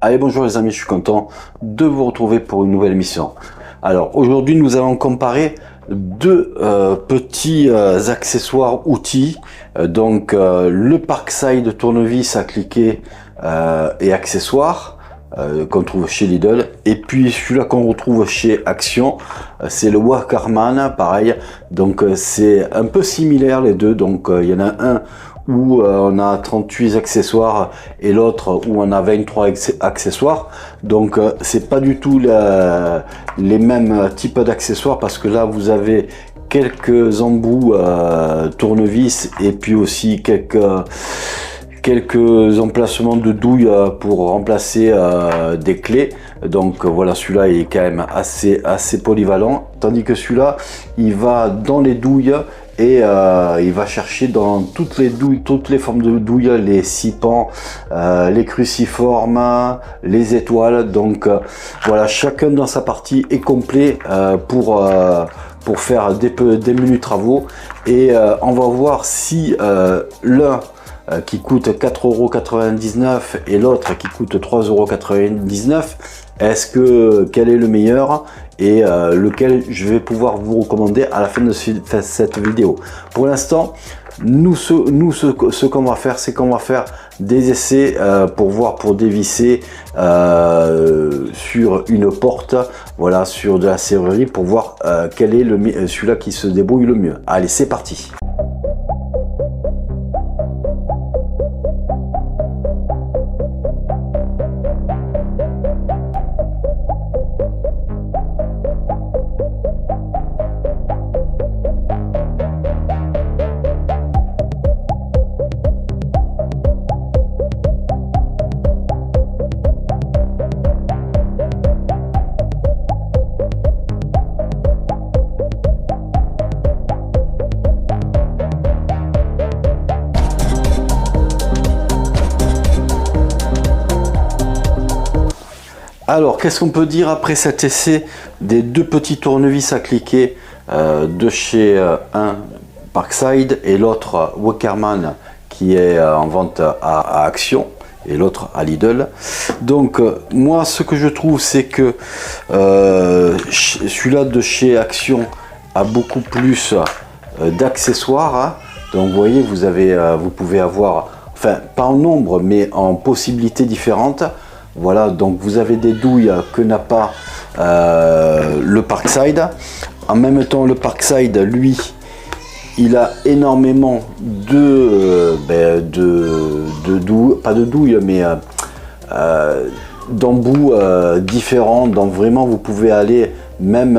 Allez, bonjour les amis, je suis content de vous retrouver pour une nouvelle émission. Alors aujourd'hui nous allons comparer deux petits accessoires outils, le Parkside tournevis à cliquer et accessoires qu'on trouve chez Lidl, et puis celui-là qu'on retrouve chez Action, c'est le Wackerman, pareil. Donc c'est un peu similaire les deux, donc il y en a un où on a 38 accessoires et l'autre où on a 23 accessoires. Donc c'est pas du tout les mêmes types d'accessoires, parce que là vous avez quelques embouts tournevis et puis aussi quelques emplacements de douilles pour remplacer des clés. Donc voilà, celui-là il est quand même assez polyvalent, tandis que celui-là il va dans les douilles et il va chercher dans toutes les douilles, toutes les formes de douilles, les 6 pans, les cruciformes, les étoiles. Donc voilà, chacun dans sa partie est complet pour faire des menus travaux. Et on va voir si l'un qui coûte 4,99 € et l'autre qui coûte 3,99 €, quel est le meilleur et lequel je vais pouvoir vous recommander à la fin de cette vidéo. Pour l'instant, ce qu'on va faire, c'est qu'on va faire des essais pour dévisser sur une porte, voilà, sur de la serrurerie, pour voir quel est celui-là qui se débrouille le mieux. Allez, c'est parti. Alors, qu'est-ce qu'on peut dire après cet essai des deux petits tournevis à cliquer de chez un Parkside et l'autre Wackerman qui est en vente à Action et l'autre à Lidl. Donc moi ce que je trouve, c'est que celui-là de chez Action a beaucoup plus d'accessoires, hein. Donc vous voyez, vous pouvez avoir, enfin pas en nombre mais en possibilités différentes. Voilà, donc vous avez des douilles que n'a pas le Parkside. En même temps, le Parkside, lui, il a énormément douilles, pas de douilles, mais d'embouts différents. Donc vraiment, vous pouvez aller même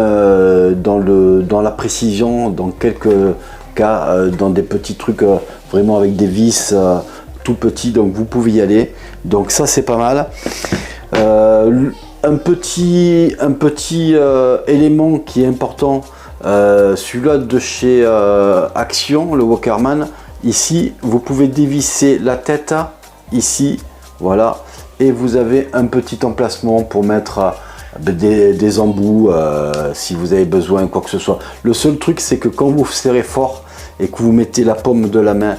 dans la précision, dans quelques cas, dans des petits trucs vraiment avec des vis tout petits. Donc vous pouvez y aller. Donc ça c'est pas mal. Un petit élément qui est important, celui-là de chez Action, le Wackerman. Ici vous pouvez dévisser la tête ici, voilà, et vous avez un petit emplacement pour mettre des embouts si vous avez besoin, quoi que ce soit. Le seul truc, c'est que quand vous serrez fort et que vous mettez la paume de la main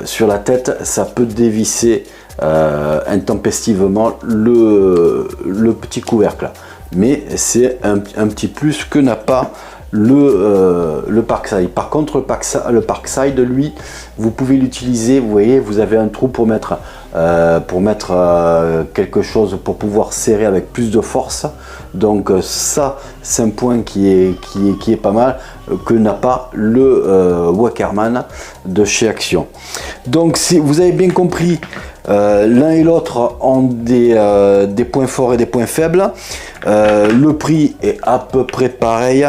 sur la tête, ça peut dévisser intempestivement le petit couvercle. Mais c'est un petit plus que n'a pas le Parkside. Par contre, le Parkside, lui, vous pouvez l'utiliser. Vous voyez, vous avez un trou pour mettre quelque chose, pour pouvoir serrer avec plus de force. Donc ça, c'est un point qui est pas mal, que n'a pas le Wackerman de chez Action. Donc si vous avez bien compris, l'un et l'autre ont des points forts et des points faibles. Le prix est à peu près pareil.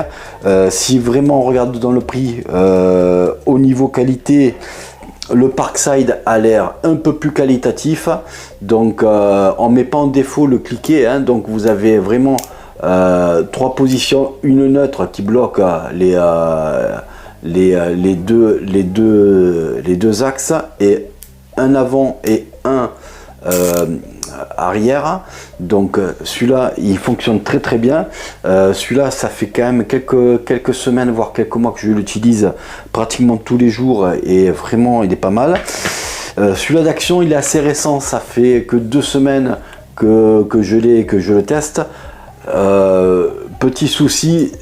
Si vraiment on regarde dans le prix, au niveau qualité, le Parkside a l'air un peu plus qualitatif. Donc on ne met pas en défaut le cliquet, hein. Donc vous avez vraiment 3 positions, une neutre qui bloque les deux axes, et un avant et un arrière. Donc celui-là il fonctionne très bien. Celui-là, ça fait quand même quelques semaines voire quelques mois que je l'utilise pratiquement tous les jours, et vraiment il est pas mal. Celui-là d'Action, il est assez récent, ça fait que 2 semaines que je l'ai et que je le teste. Petit souci,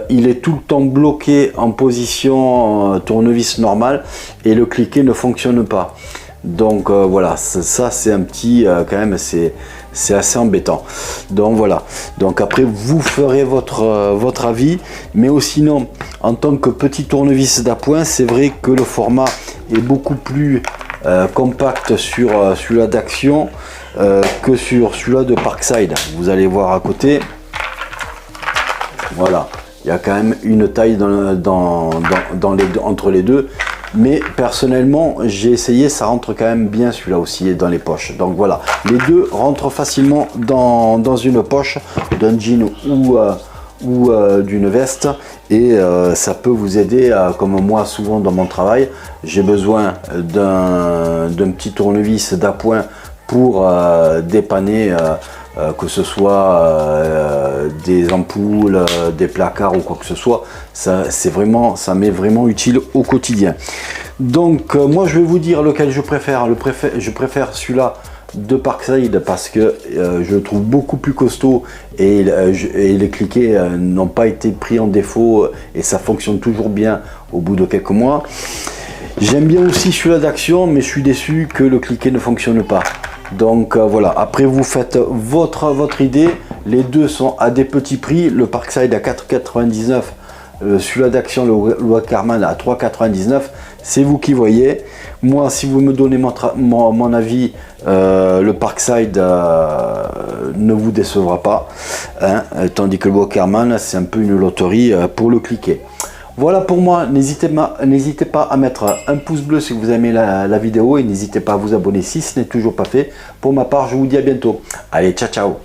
il est tout le temps bloqué en position tournevis normale et le cliquet ne fonctionne pas. Donc voilà, ça c'est un petit, quand même c'est assez embêtant. Donc voilà, donc après vous ferez votre avis, mais sinon en tant que petit tournevis d'appoint, c'est vrai que le format est beaucoup plus compact sur celui-là d'Action que sur celui-là de Parkside. Vous allez voir à côté, voilà, il y a quand même une taille entre les deux. Mais personnellement, j'ai essayé, ça rentre quand même bien celui-là aussi dans les poches. Donc voilà, les deux rentrent facilement dans une poche d'un jean ou d'une veste. Et ça peut vous aider, comme moi souvent dans mon travail, j'ai besoin d'un petit tournevis d'appoint pour dépanner que ce soit des ampoules, des placards ou quoi que ce soit. Ça m'est vraiment utile au quotidien. Donc moi je vais vous dire lequel je préfère. Je préfère celui-là de Parkside parce que je le trouve beaucoup plus costaud et les cliquets n'ont pas été pris en défaut et ça fonctionne toujours bien au bout de quelques mois. J'aime bien aussi celui-là d'Action, mais je suis déçu que le cliquet ne fonctionne pas. Donc voilà, après vous faites votre idée. Les deux sont à des petits prix. Le Parkside à 4,99, celui-là d'Action, le Wackerman à 3,99. C'est vous qui voyez. Moi, si vous me donnez mon avis, le Parkside ne vous décevra pas, hein, tandis que le Wackerman, c'est un peu une loterie pour le cliquet. Voilà pour moi, n'hésitez pas à mettre un pouce bleu si vous aimez la vidéo et n'hésitez pas à vous abonner si ce n'est toujours pas fait. Pour ma part, je vous dis à bientôt. Allez, ciao ciao.